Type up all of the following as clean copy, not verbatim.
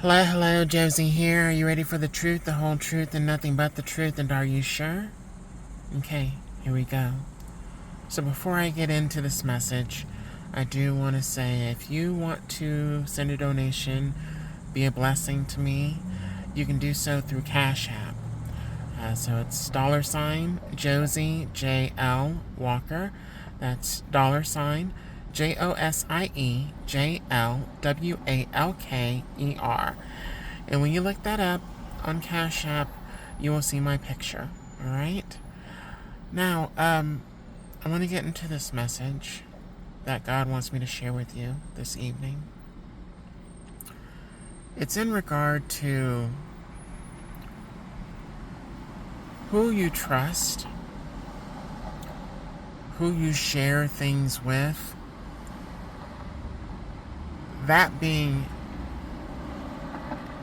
Hello, Josie here. Are you ready for the truth, the whole truth, and nothing but the truth? And are you sure? Okay, here we go. So before I get into this message, I do want to say if you want to send a donation, be a blessing to me, you can do so through Cash App. So it's $Josie JL Walker. That's $JosieJLWALKER. And when you look that up on Cash App, you will see my picture. Alright? Now, I want to get into this message that God wants me to share with you this evening. It's in regard to who you trust, who you share things with, that being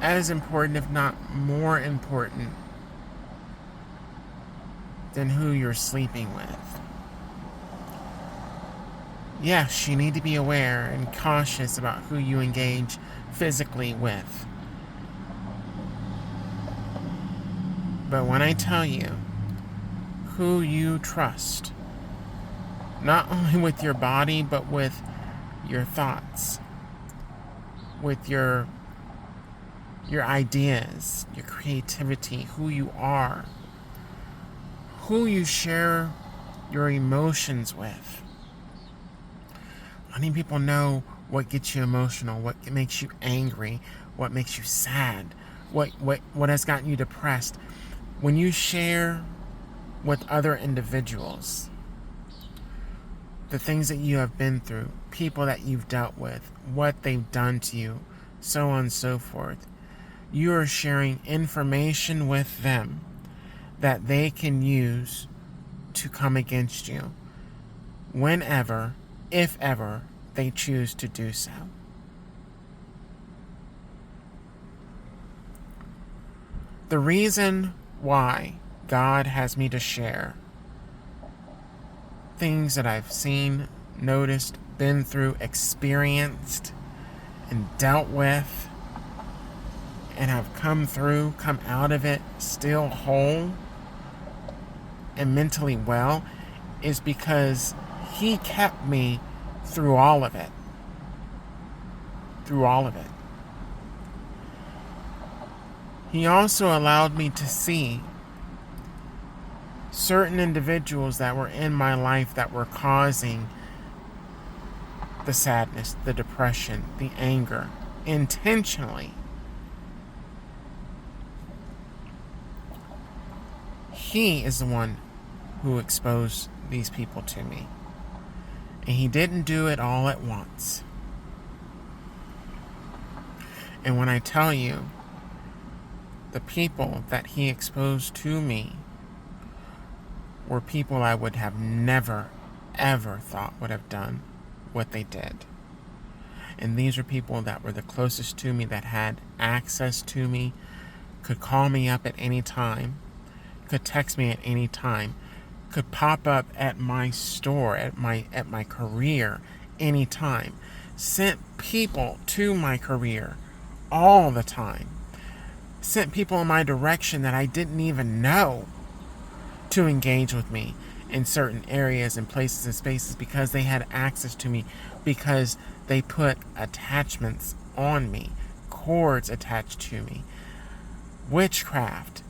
as important, if not more important, than who you're sleeping with. Yes, you need to be aware and cautious about who you engage physically with. But when I tell you who you trust, not only with your body, but with your thoughts, with your ideas, your creativity, who you are, who you share your emotions with. Letting people know what gets you emotional, what makes you angry, what makes you sad, what has gotten you depressed. When you share with other individuals the things that you have been through, people that you've dealt with, what they've done to you, so on and so forth, you are sharing information with them that they can use to come against you whenever, if ever, they choose to do so. The reason why God has me to share things that I've seen, noticed, been through, experienced, and dealt with, and have come out of it still whole and mentally well, is because He kept me through all of it. Through all of it. He also allowed me to see certain individuals that were in my life that were causing the sadness, the depression, the anger, intentionally. He is the one who exposed these people to me. And He didn't do it all at once. And when I tell you, the people that He exposed to me were people I would have never, ever thought would have done what they did. And these are people that were the closest to me, that had access to me, could call me up at any time, could text me at any time, could pop up at my store, at my career anytime, sent people to my career all the time, sent people in my direction that I didn't even know to engage with me in certain areas and places and spaces because they had access to me, because they put attachments on me, cords attached to me, witchcraft,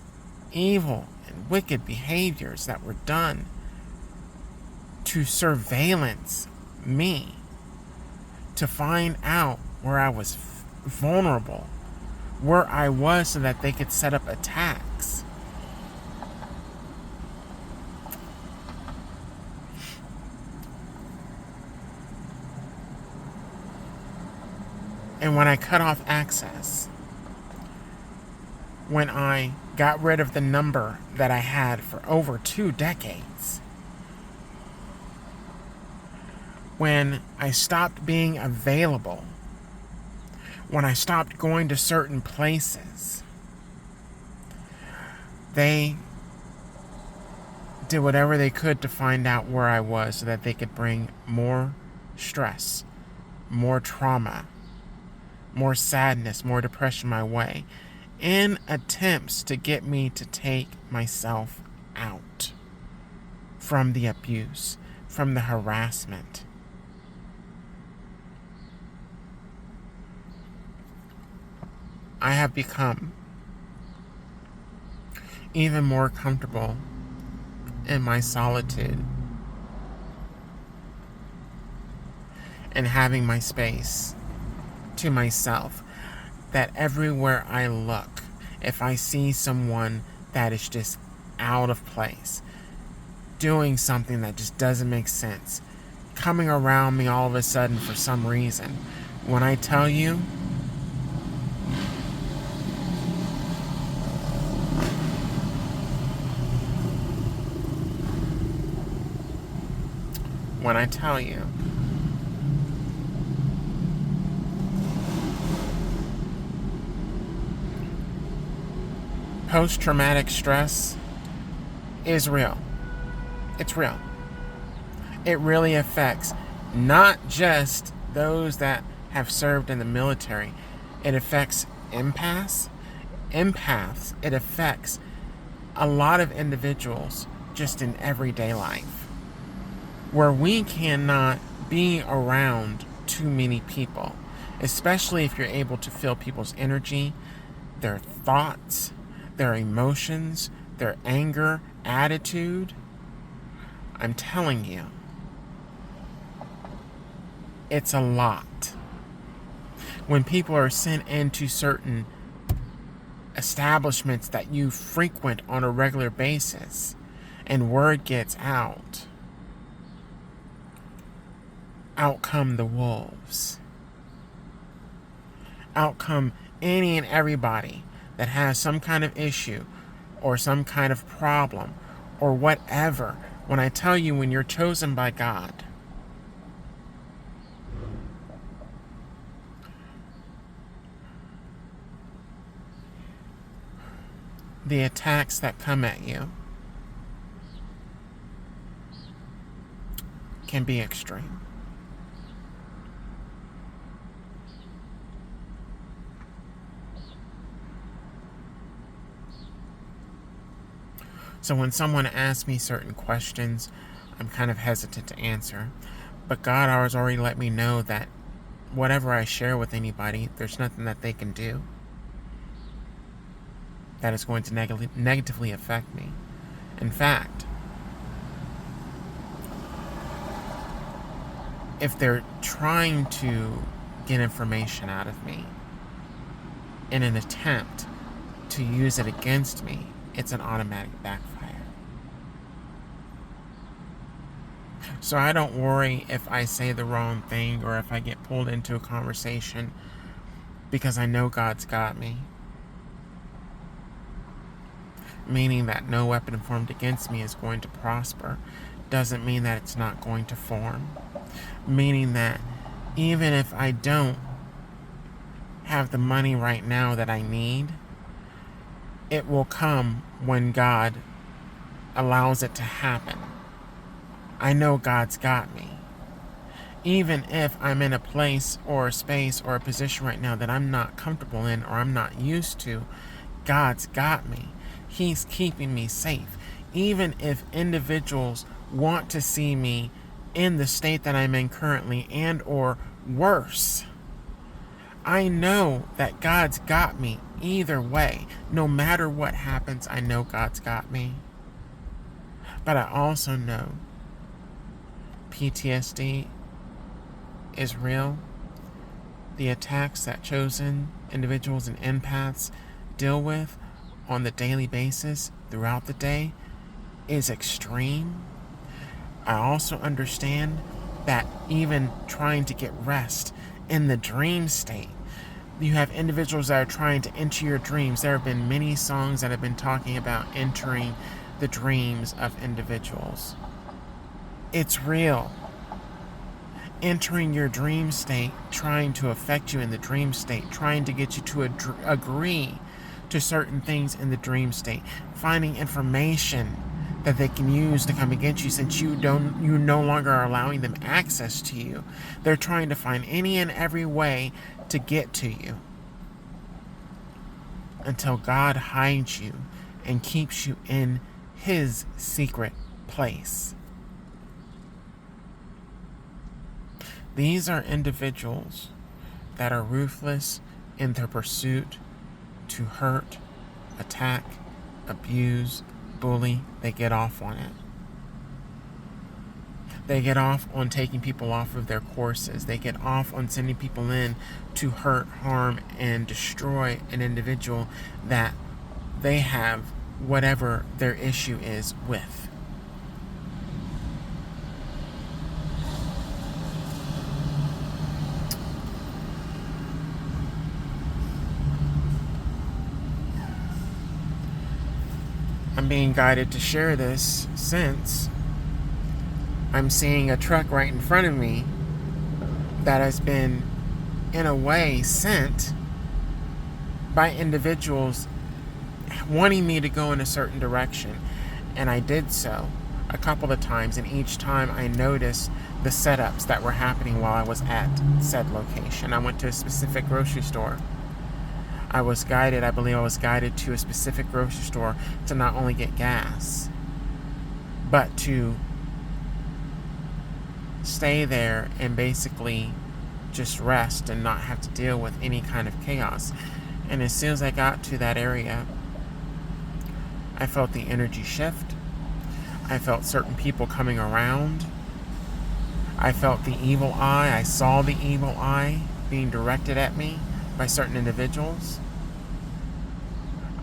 evil and wicked behaviors that were done to surveillance me, to find out where I was vulnerable, where I was, so that they could set up attacks. And when I cut off access, when I got rid of the number that I had for over 2 decades, when I stopped being available, when I stopped going to certain places, they did whatever they could to find out where I was so that they could bring more stress, more trauma, more sadness, more depression my way, in attempts to get me to take myself out from the abuse, from the harassment. I have become even more comfortable in my solitude and having my space to myself, that everywhere I look, if I see someone that is just out of place, doing something that just doesn't make sense, coming around me all of a sudden for some reason, when I tell you, post-traumatic stress is real. It's real. It really affects not just those that have served in the military. It affects empaths. It affects a lot of individuals just in everyday life, where we cannot be around too many people, especially if you're able to feel people's energy, their thoughts, their emotions, their anger, attitude. I'm telling you, it's a lot. When people are sent into certain establishments that you frequent on a regular basis, and word gets out come the wolves. Out come any and everybody that has some kind of issue or some kind of problem or whatever. When I tell you, when you're chosen by God, the attacks that come at you can be extreme. So when someone asks me certain questions, I'm kind of hesitant to answer. But God has already let me know that whatever I share with anybody, there's nothing that they can do that is going to negatively affect me. In fact, if they're trying to get information out of me in an attempt to use it against me, it's an automatic backfire. So I don't worry if I say the wrong thing or if I get pulled into a conversation, because I know God's got me. Meaning that no weapon formed against me is going to prosper. Doesn't mean that it's not going to form. Meaning that even if I don't have the money right now that I need, it will come when God allows it to happen. I know God's got me. Even if I'm in a place or a space or a position right now that I'm not comfortable in or I'm not used to, God's got me. He's keeping me safe. Even if individuals want to see me in the state that I'm in currently and or worse, I know that God's got me either way. No matter what happens, I know God's got me. But I also know PTSD is real. The attacks that chosen individuals and empaths deal with on the daily basis throughout the day is extreme. I also understand that even trying to get rest in the dream state, you have individuals that are trying to enter your dreams. There have been many songs that have been talking about entering the dreams of individuals. It's real. Entering your dream state, trying to affect you in the dream state, trying to get you to agree to certain things in the dream state, finding information that they can use to come against you since you no longer are allowing them access to you. They're trying to find any and every way to get to you until God hides you and keeps you in His secret place. These are individuals that are ruthless in their pursuit to hurt, attack, abuse, bully. They get off on it. They get off on taking people off of their courses. They get off on sending people in to hurt, harm, and destroy an individual that they have whatever their issue is with. I'm being guided to share this since I'm seeing a truck right in front of me that has been, in a way, sent by individuals wanting me to go in a certain direction. And I did so a couple of times, and each time I noticed the setups that were happening while I was at said location. I went to a specific grocery store. I believe I was guided to a specific grocery store to not only get gas, but to stay there and basically just rest and not have to deal with any kind of chaos. And as soon as I got to that area, I felt the energy shift. I felt certain people coming around. I felt the evil eye. I saw the evil eye being directed at me by certain individuals.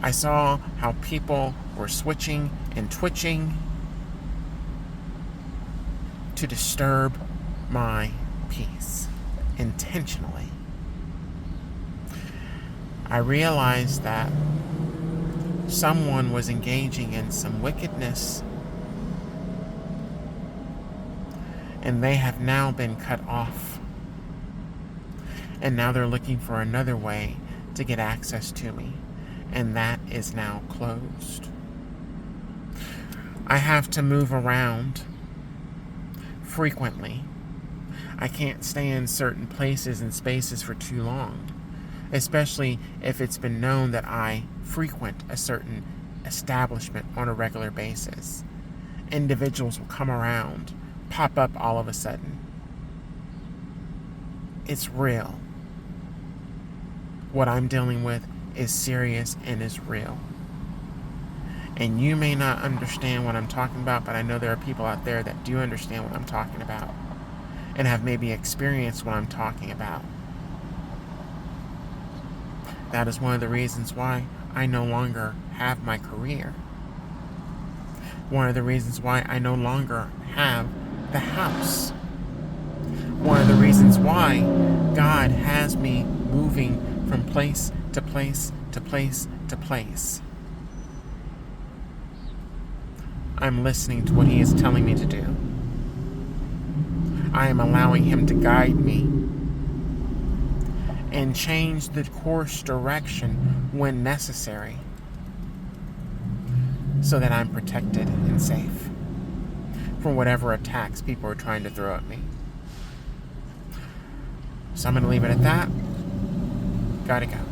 I saw how people were switching and twitching to disturb my peace intentionally. I realized that someone was engaging in some wickedness, and they have now been cut off. And now they're looking for another way to get access to me, and that is now closed. I have to move around frequently. I can't stay in certain places and spaces for too long, especially if it's been known that I frequent a certain establishment on a regular basis. Individuals will come around, pop up all of a sudden. It's real. What I'm dealing with is serious and is real. And you may not understand what I'm talking about, but I know there are people out there that do understand what I'm talking about and have maybe experienced what I'm talking about. That is one of the reasons why I no longer have my career. One of the reasons why I no longer have the house. One of the reasons why God has me moving from place to place to place to place. I'm listening to what He is telling me to do. I am allowing Him to guide me and change the course direction when necessary so that I'm protected and safe from whatever attacks people are trying to throw at me. So I'm going to leave it at that. Gotta go.